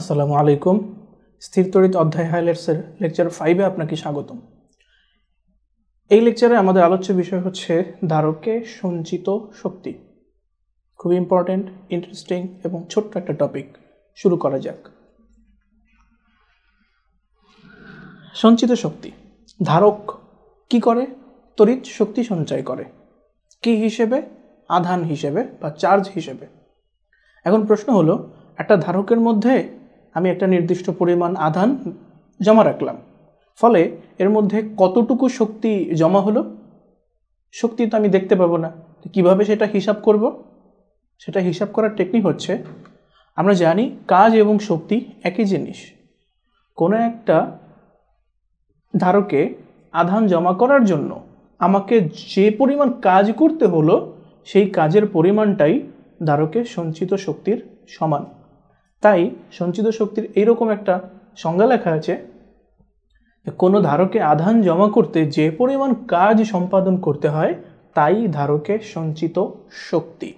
আসসালামু আলাইকুম। স্থির তড়িৎ অধ্যায় হাইলাইটসের লেকচার 5-এ আপনাকে স্বাগতম। এই লেকচারে আমাদের আলোচ্য বিষয় হচ্ছে ধারকে সঞ্চিত শক্তি। খুব ইম্পর্টেন্ট, ইন্টারেস্টিং এবং ছোট্ট একটা টপিক। শুরু করা যাক। সঞ্চিত শক্তি। ধারক কি করে? তড়িৎ শক্তি সঞ্চয় করে। কি হিসেবে? আধান হিসেবে বা চার্জ হিসেবে। এখন প্রশ্ন হলো, একটা ধারকের মধ্যে আমি একটা নির্দিষ্ট পরিমাণ আধান জমা রাখলাম, ফলে এর মধ্যে কতটুকু শক্তি জমা হলো? শক্তি তো আমি দেখতে পাবো না। কিভাবে সেটা হিসাব করব? সেটা হিসাব করার টেকনিক হচ্ছে, আমরা জানি কাজ এবং শক্তি একই জিনিস। কোনো একটা ধারকে আধান জমা করার জন্য আমাকে যে পরিমাণ কাজ করতে হলো, সেই কাজের পরিমাণটাই ধারকে সঞ্চিত শক্তির সমান। তাই সঞ্চিত শক্তির এইরকম একটা সংজ্ঞা লেখা আছে, কোনো ধারকে আধান জমা করতে যে পরিমাণ কাজ সম্পাদন করতে হয় তাই ধারকে সঞ্চিত শক্তি।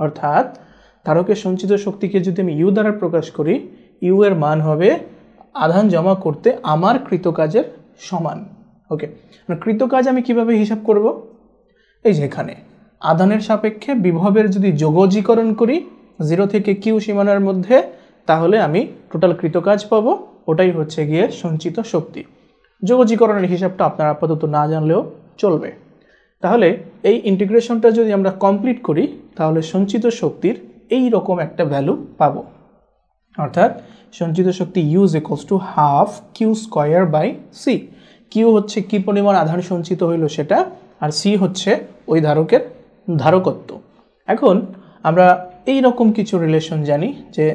অর্থাৎ ধারকের সঞ্চিত শক্তিকে যদি আমি ইউ দ্বারা প্রকাশ করি, ইউ এর মান হবে আধান জমা করতে আমার কৃতকাজের সমান। ওকে, কৃতকাজ আমি কিভাবে হিসাব করব? এই যে এখানে আধানের সাপেক্ষে বিভবের যদি যোগজীকরণ করি 0 থেকে কিউ সীমানার মধ্যে, তাহলে আমি টোটাল কৃতকাজ পাবো। ওটাই হচ্ছে গিয়ে সঞ্চিত শক্তি। যোগজীকরণের হিসাবটা আপনারা আপাতত না জানলেও চলবে। তাহলে এই ইন্টিগ্রেশনটা যদি আমরা কমপ্লিট করি, তাহলে সঞ্চিত শক্তির এই রকম একটা ভ্যালু পাবো। অর্থাৎ সঞ্চিত শক্তি U is equals to half Q square by C. Q হচ্ছে কি পরিমাণ আধান সঞ্চিত হইল সেটা, আর সি হচ্ছে ওই ধারকের ধারকত্ব। এখন আমরা এই রকম কিছু রিলেশন জানি যে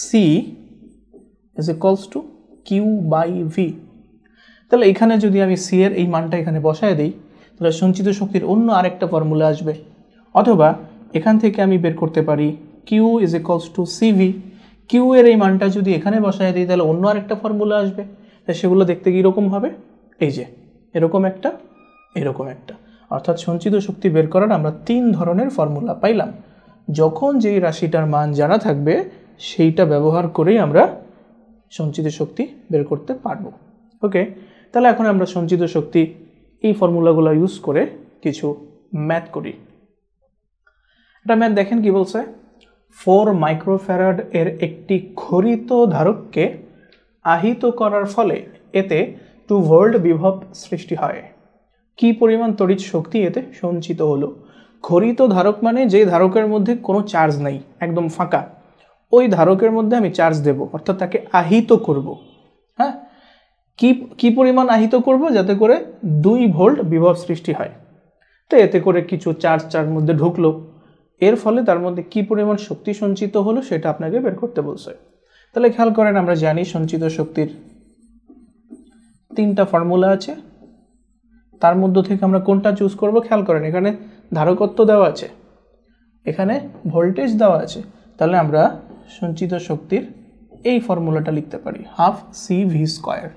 C is equals to Q by V. তাহলে এখানে যদি আমি সি এর এই মানটা এখানে বসায় দিই, তাহলে সঞ্চিত শক্তির অন্য আরেকটা ফর্মুলা আসবে। অথবা এখান থেকে আমি বের করতে পারি Q is equals to C V. Q এর এই মানটা যদি এখানে বসায় দিই, তাহলে অন্য আরেকটা ফর্মুলা আসবে। তাই সেগুলো দেখতে কীরকম হবে? এই যে এরকম একটা, এরকম একটা। অর্থাৎ সঞ্চিত শক্তি বের করার আমরা 3 ধরনের ফর্মুলা পাইলাম। যখন যেই রাশিটার মান জানা থাকবে, সেইটা ব্যবহার করেই আমরা সঞ্চিত শক্তি বের করতে পারবো। ওকে, তাহলে এখন আমরা সঞ্চিত শক্তি এই ফর্মুলাগুলো ইউজ করে কিছু ম্যাথ করি। এটা ম্যাথ দেখেন কি বলছে। 4 মাইক্রোফ্যারাড এর একটি খরিত ধারককে আহিত করার ফলে এতে 2 ভোল্ট বিভব সৃষ্টি হয়। কি পরিমাণ তড়িৎ শক্তি এতে সঞ্চিত হলো? খরিত ধারক মানে যে ধারকের মধ্যে কোনো চার্জ নাই, একদম ফাঁকা। ওই ধারকের মধ্যে আমি চার্জ দেব, অর্থাৎ তাকে আহিত করব। হ্যাঁ, কি পরিমাণ আহিত করব? যাতে করে 2 ভোল্ট বিভব সৃষ্টি হয়। তো এতে করে কিছু চার্জ তার মধ্যে ঢুকলো, এর ফলে তার মধ্যে কি পরিমাণ শক্তি সঞ্চিত হলো সেটা আপনাকে বের করতে বলছে। তাহলে খেয়াল করেন, আমরা জানি সঞ্চিত শক্তির 3টা ফর্মুলা আছে। তার মধ্য থেকে আমরা কোনটা চুজ করব? খেয়াল করেন, এখানে ধারকত্ব দেওয়া আছে, এখানে ভোল্টেজ দেওয়া আছে। তাহলে আমরা সঞ্চিত শক্তির এই ফর্মুলাটা লিখতে পারি, half C V square.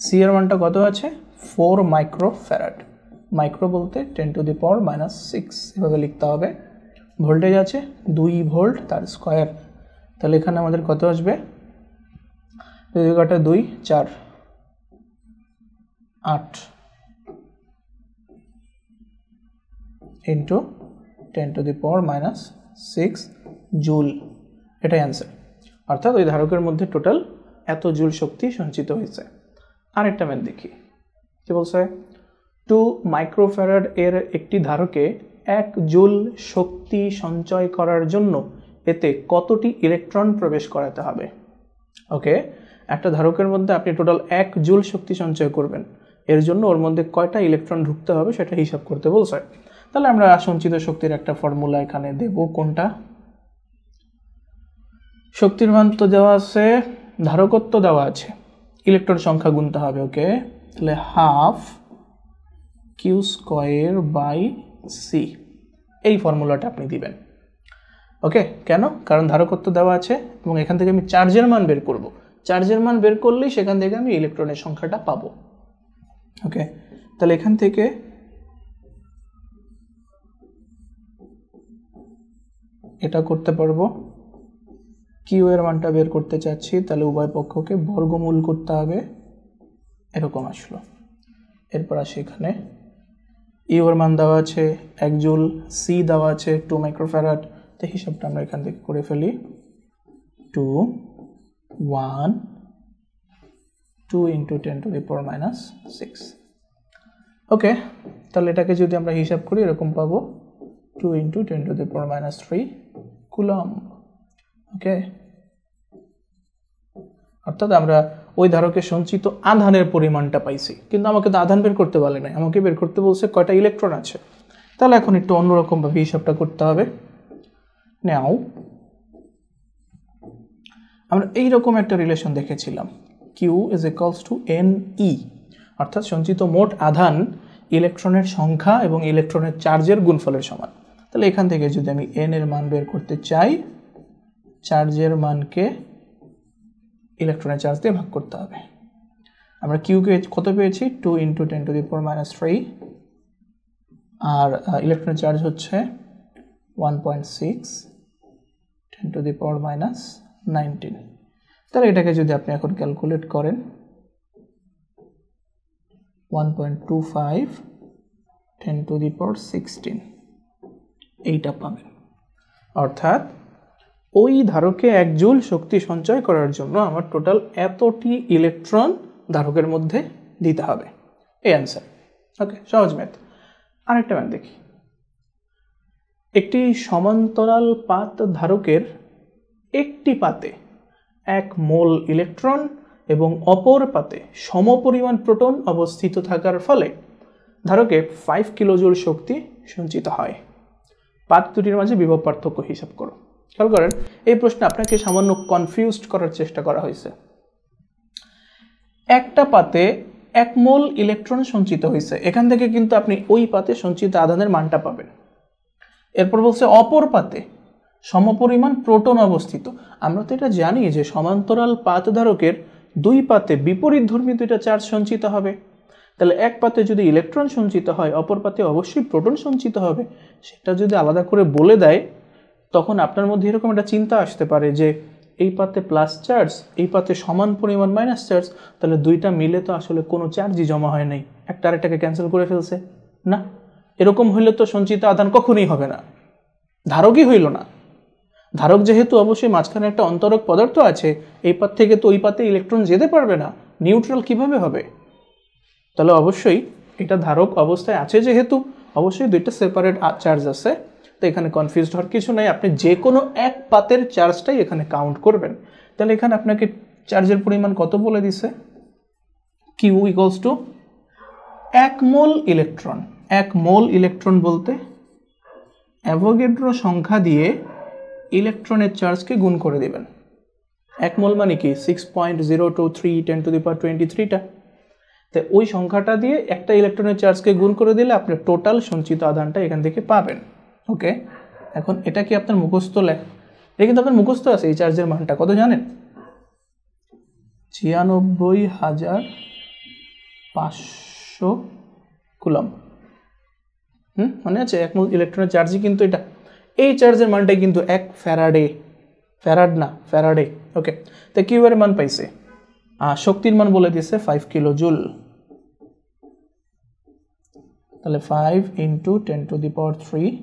C এর মানটা কত আছে? 4 মাইক্রোফ্যারাড। মাইক্রো বলতে 10 টু দি পাওয়ার -6 এভাবে লিখতে হবে। ভোল্টেজ আছে 2 ভোল্ট, তার স্কয়ার। তাহলে এখানে আমাদের কত আসবে? 2 4 8 into 10 to the power -6 joule. এটাই অ্যান্সার। অর্থাৎ ওই ধারকের মধ্যে টোটাল এত জুল শক্তি সঞ্চিত হয়েছে। আরেকটা ম্যাথ দেখি কি বলছে। 2 মাইক্রোফ্যারাড এর একটি ধারকে 1 জুল শক্তি সঞ্চয় করার জন্য এতে কতটি ইলেকট্রন প্রবেশ করাতে হবে? ওকে, একটা ধারকের মধ্যে আপনি টোটাল 1 জুল শক্তি সঞ্চয় করবেন, এর জন্য ওর মধ্যে কয়টা ইলেকট্রন ঢুকতে হবে সেটা হিসাব করতে বলছে। তাহলে আমরা সঞ্চিত শক্তির একটা ফর্মুলা এখানে দেব। কোনটা? শক্তির মান তো দেওয়া আছে, ধারকত্ব দেওয়া আছে, ইলেকট্রন সংখ্যা গুনতে হবে। ওকে, তাহলে half Q square by C, এই ফর্মুলাটা আপনি দিবেন। ওকে, কেন? কারণ ধারকত্ব দেওয়া আছে এবং এখান থেকে আমি চার্জের মান বের করব। চার্জের মান বের করলেই সেখান থেকে আমি ইলেকট্রনের সংখ্যাটা পাবো। ওকে, তাহলে এখান থেকে এটা করতে পারবো কিউ এর মানটা বের করতে চাচ্ছি, তাহলে উভয় পক্ষকে বর্গমূল করতে হবে, এরকম আসলো। এরপর আসি এখানে ইউ এর মান দেওয়া আছে 1 জুল, সি দেওয়া আছে 2 মাইক্রোফ্যারাড। তো হিসাবটা আমরা এখান থেকে করে ফেলি, 2 1 2 × 10⁻⁶। ওকে, তাহলে এটাকে যদি আমরা হিসাব করি এরকম পাবো 2 × 10⁻³ কুলম্ব। ওকে, অর্থাৎ আমরা ওই ধারকের সঞ্চিত আধানের পরিমাণটা পাইছি, কিন্তু আমাকে তো আধান বের করতে বলে নাই, আমাকে বের করতে বলছে কয়টা ইলেকট্রন আছে। তাহলে এখন একটু অন্যরকমভাবে হিসাবটা করতে হবে। নাও আমরা এইরকম একটা রিলেশন দেখেছিলাম, Q = NE, অর্থাৎ সঞ্চিত মোট আধান ইলেকট্রনের সংখ্যা এবং ইলেকট্রনের চার্জের গুণফলের সমান। তাহলে এখান থেকে যদি আমি N এর মান বের করতে চাই, চার্জের মানকে ইলেকট্রনের চার্জ দিয়ে ভাগ করতে হবে। আমরা Q কে কত পেয়েছি, 2 × 10⁻³ আর ইলেকট্রনের চার্জ হচ্ছে 1.6 10⁻⁹। তাহলে এটাকে যদি আপনি এখন ক্যালকুলেট করেন 1.25 10⁻16 এইটা পাবেন। অর্থাৎ ওই ধারকে 1 জুল শক্তি সঞ্চয় করার জন্য আমার টোটাল এতটি ইলেকট্রন ধারকের মধ্যে দিতে হবে, এই অ্যান্সার। ওকে, সহজ ম্যাথ। আরেকটা ম্যাথ দেখি। একটি সমান্তরাল পাত ধারকের একটি পাতে 1 মোল ইলেকট্রন এবং অপর পাতে সমপরিমাণ প্রোটন অবস্থিত থাকার ফলে ধারকে 5 কিলোজুল শক্তি সঞ্চিত হয়। পাত দুটির মাঝে বিভব পার্থক্য হিসাব করো। খেয়াল করেন, এই প্রশ্নে আপনাকে সামান্য কনফিউজড করার চেষ্টা করা হয়েছে। একটা পাতে 1 মোল ইলেকট্রন সঞ্চিত হয়েছে, এখান থেকে কিন্তু আপনি ওই পাতে সঞ্চিত আধানের মানটা পাবেন। এরপর বলছে অপর পাতে সমপরিমাণ প্রোটন অবস্থিত। আমরা তো এটা জানি যে সমান্তরাল পাত ধারকের 2 পাতে বিপরীতধর্মী 2টা চার্জ সঞ্চিত হবে। তাহলে এক পাতে যদি ইলেকট্রন সঞ্চিত হয়, অপর পাতে অবশ্যই প্রোটন সঞ্চিত হবে। সেটা যদি আলাদা করে বলে দেয়, তখন আপনার মধ্যে এরকম একটা চিন্তা আসতে পারে যে এই পাতে প্লাস চার্জ, এই পাতে সমান পরিমাণ মাইনাস চার্জ, তাহলে 2টা মিলে তো আসলে কোনো চার্জই জমা হয় নাই, একটা আরেকটাকে ক্যান্সেল করে ফেলছে। না, এরকম হইলে তো সঞ্চিত আধান কখনোই হবে না, ধারকই হইল না। ধারক যেহেতু অবশ্যই মাঝখানে একটা অন্তরক পদার্থ আছে, এই পাত থেকে তো ওই পাতে ইলেকট্রন যেতে পারবে না, নিউট্রাল কিভাবে হবে? তাহলে অবশ্যই এটা ধারক অবস্থায় আছে, যেহেতু অবশ্যই 2টা সেপারেট চার্জ আছে। তো এখানে কনফিউজড হওয়ার কিছু নাই, আপনি যে কোনো এক পাতের চার্জটাই এখানে কাউন্ট করবেন। তাহলে এখানে আপনাকে চার্জের পরিমাণ কত বলে দিছে, Q = 1 মোল ইলেকট্রন। 1 মোল ইলেকট্রন বলতে অ্যাভোগাড্রো সংখ্যা দিয়ে ইলেকট্রনের চার্জকে গুণ করে দিবেন। 1 মোল মানে কি 6.023 10⁻23টা। তো ওই সংখ্যাটা দিয়ে একটা ইলেকট্রনের চার্জকে গুণ করে দিলে আপনি টোটাল সঞ্চিত আধানটা এখান থেকে পাবেন। ওকে, এখন এটা কি আপনার মুখস্থ লেখা? এটা কিন্তু আপনার মুখস্থ আছে। এই চার্জের মানটা কত জানেন? 96,500 কুলম্ব। মনে আছে? 1 মোল ইলেকট্রনের চার্জই কিন্তু এটা। এই চার্জের মানটাই কিন্তু 1 ফ্যারাডে, ফ্যারাড না ফ্যারাডে। ওকে, তো কিউ এর মান পাইছে, শক্তির মান বলে দিয়েছে 5 কিলো জুল। তাহলে 5 × 10⁻³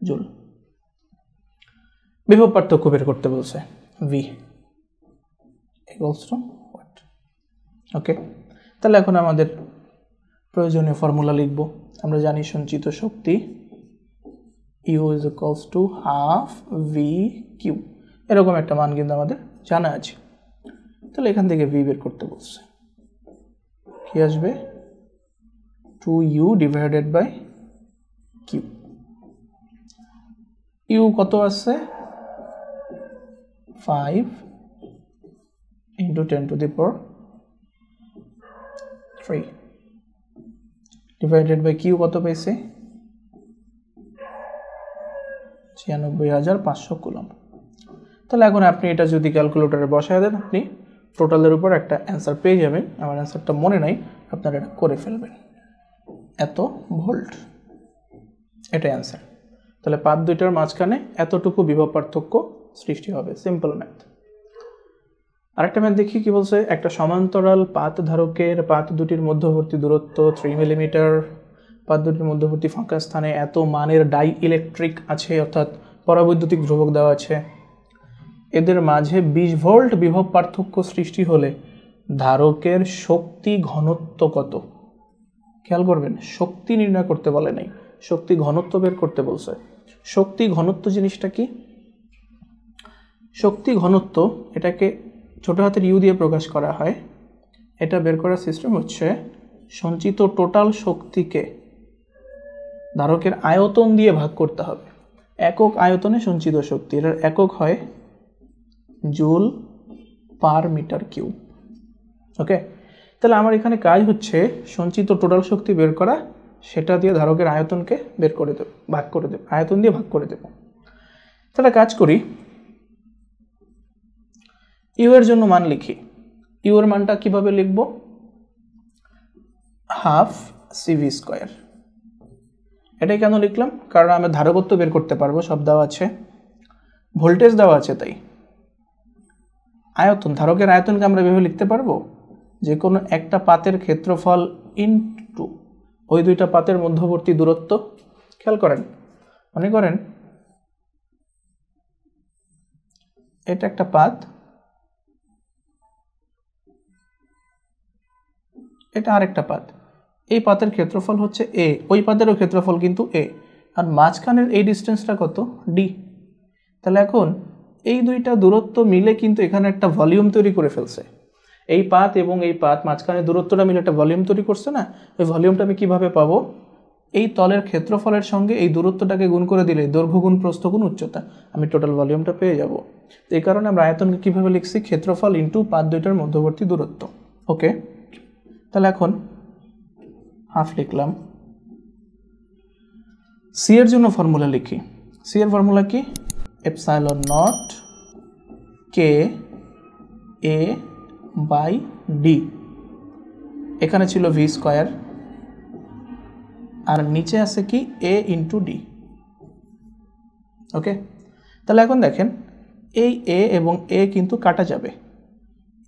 জুল। বিভব পার্থক্য বের করতে বলছে, V = what? ওকে, তাহলে এখন আমাদের প্রয়োজনীয় ফর্মুলা লিখব। আমরা জানি সঞ্চিত শক্তি U = ½ VQ, এরকম একটা মান কিন্তু আমাদের জানা আছে। তাহলে এখান থেকে V বের করতে বলছে, কি আসবে? 2U / Q। U কত আছে? 5 × 10⁻³ ডিভাইডেড বাই Q কত পেয়েছে? 96,500 কুলম্ব। তাহলে এখন আপনি এটা যদি ক্যালকুলেটরে বসায় দেন, আপনি টোটালের উপর একটা অ্যান্সার পেয়ে যাবেন। আমার অ্যান্সারটা মনে নাই, আপনারা এটা করে ফেলবেন। এত ভোল্ট, এটাই অ্যান্সার। তাহলে পাত দুইটার মাঝখানে এতটুকু বিভব পার্থক্য সৃষ্টি হবে। Simple math. আরেকটা ম্যাথ দেখি কি বলছে। একটা সমান্তরাল পাত ধারকের পাত দুটির মধ্যবর্তী দূরত্ব 3 মিলিমিটার, পাত দুটির মধ্যবর্তী ফাঁকা স্থানে এত মানের ডাই ইলেকট্রিক আছে, অর্থাৎ পরাবৈদ্যুতিক ধ্রুবক দেওয়া আছে। এদের মাঝে 20 ভোল্ট বিভব পার্থক্য সৃষ্টি হলে ধারকের শক্তি ঘনত্ব কত? খেয়াল করবেন, শক্তি নির্ণয় করতে বলে নাই, শক্তি ঘনত্ব বের করতে বলছে। শক্তি ঘনত্ব জিনিসটা কি? শক্তি ঘনত্ব এটাকে ছোট হাতের ইউ দিয়ে প্রকাশ করা হয়। এটা বের করার সিস্টেম হচ্ছে সঞ্চিত টোটাল শক্তিকে ধারকের আয়তন দিয়ে ভাগ করতে হবে। একক আয়তনে সঞ্চিত শক্তি, এটার একক হয় জুল পার মিটার কিউব। ওকে, তাহলে আমার এখানে কাজ হচ্ছে সঞ্চিত টোটাল শক্তি বের করা, সেটা দিয়ে ধারকের আয়তনকে বের করে দেব, ভাগ করে দেব, আয়তন দিয়ে ভাগ করে দেব। তাহলে কাজ করি, ইউ এর জন্য মান লিখি। ইউ এর মানটা কিভাবে লিখব? Half CV square. এটাই কেন লিখলাম? কারণ আমি ধারকত্ব বের করতে পারবো, সব দেওয়া আছে, ভোল্টেজ দেওয়া আছে, তাই আয়তন, ধারকের আয়তনকে আমরা এভাবে লিখতে পারবো যে কোনো একটা পাতের ক্ষেত্রফল ইনটু ওই দুইটা পাতের মধ্যবর্তী দূরত্ব। খেয়াল করেন, মনে করেন এটা একটা পাত, এটা আরেকটা পাত। এই পাতের ক্ষেত্রফল হচ্ছে এ, ওই পাতেরও ক্ষেত্রফল কিন্তু এ, আর মাঝখানের এই ডিস্টেন্সটা কত? ডি। তাহলে এখন এই দুইটা দূরত্ব মিলে কিন্তু এখানে একটা ভলিউম তৈরি করে ফেলছে। এই পাত এবং এই পাত মাঝখানে দূরত্বটা মিলে একটা ভলিউম তৈরি করছে না? ওই ভলিউমটা আমি কিভাবে পাবো? এই তলের ক্ষেত্রফলের সঙ্গে এই দূরত্বটাকে গুণ করে দিলে দৈর্ঘ্য গুণ প্রস্থ গুণ উচ্চতা, আমি টোটাল ভলিউমটা পেয়ে যাব। এই কারণে আমরা আয়তনকে কিভাবে লিখছি? ক্ষেত্রফল ইনটু পাত দুইটার মধ্যবর্তী দূরত্ব। ওকে, তাহলে এখন হাফ লিখলাম। সি এর জন্য ফর্মুলা লিখি। সি এর ফর্মুলা কি? Epsilon naught K A by D. এখানে ছিল ভি স্কোয়ার, আর নিচে আছে কি? এ ইন্টু ডি। ওকে, তাহলে এখন দেখেন এই এ এবং এ কিন্তু কাটা যাবে,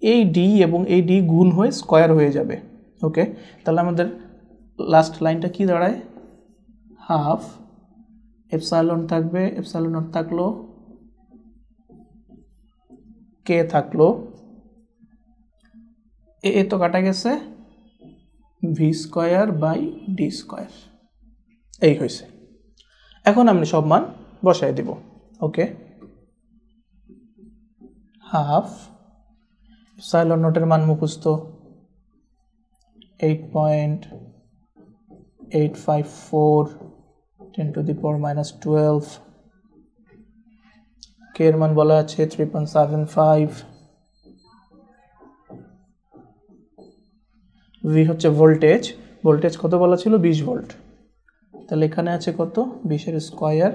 এই ডি এবং এই ডি গুণ হয়ে স্কোয়ার হয়ে যাবে। ওকে, তাহলে আমাদের লাস্ট লাইনটা কি দাঁড়ায়? হাফ এপসাইলন থাকবে, এপসাইলন নট থাকলো, কে থাকলো, এ তো কাটা গেছে, V square by D square. এই হয়েছে। এখন আমি সব মান বসাই দিব। ওকে, হাফ এপসাইলন নটের মান মুখস্থ 8.854 10 to the power minus 12, কে এর মান বলা আছে 3.75, ভি হচ্ছে ভোল্টেজ, ভোল্টেজ কত বলা ছিল? 20 ভোল্ট। তাহলে এখানে আছে কত? 20 এর স্কোয়ার,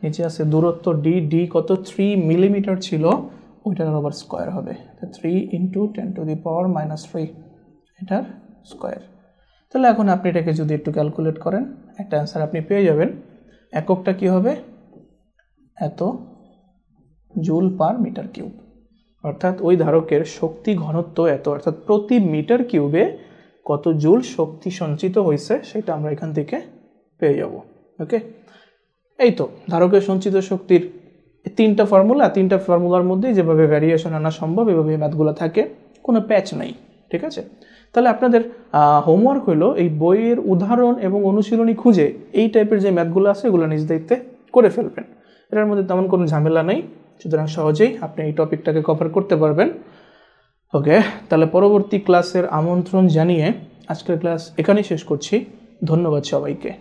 নিচে আছে দূরত্ব ডি, ডি কত? 3 মিলিমিটার ছিল, ওইটার আবার স্কোয়ার হবে, 3 into 10 to the power minus 3 এটার স্কোয়ার। তাহলে এখন আপনি এটাকে যদি একটু ক্যালকুলেট করেন একটা অ্যান্সার আপনি পেয়ে যাবেন। এককটা কি হবে? এত জুল পার মিটার কিউব, অর্থাৎ ওই ধারকের শক্তি ঘনত্ব এত, অর্থাৎ প্রতি মিটার কিউবে কত জুল শক্তি সঞ্চিত হয়েছে সেটা আমরা এখান থেকে পেয়ে যাব। ওকে, এই তো ধারকের সঞ্চিত শক্তির তিনটা ফর্মুলা, তিনটা ফর্মুলার মধ্যে যেভাবে ভ্যারিয়েশন আনা সম্ভব এভাবে ম্যাথগুলো থাকে, কোনো প্যাচ নাই। ঠিক আছে, তাহলে আপনাদের হোমওয়ার্ক হলো এই বইয়ের উদাহরণ এবং অনুশীলনী খুঁজে এই টাইপের যে ম্যাথগুলো আছে এগুলো নিজ দায়িত্বে করে ফেলবেন। এটার মধ্যে তেমন কোনো ঝামেলা নেই, সুতরাং সহজেই আপনি এই টপিকটাকে কভার করতে পারবেন। ওকে, তাহলে পরবর্তী ক্লাসের আমন্ত্রণ জানিয়ে আজকের ক্লাস এখানেই শেষ করছি। ধন্যবাদ সবাইকে।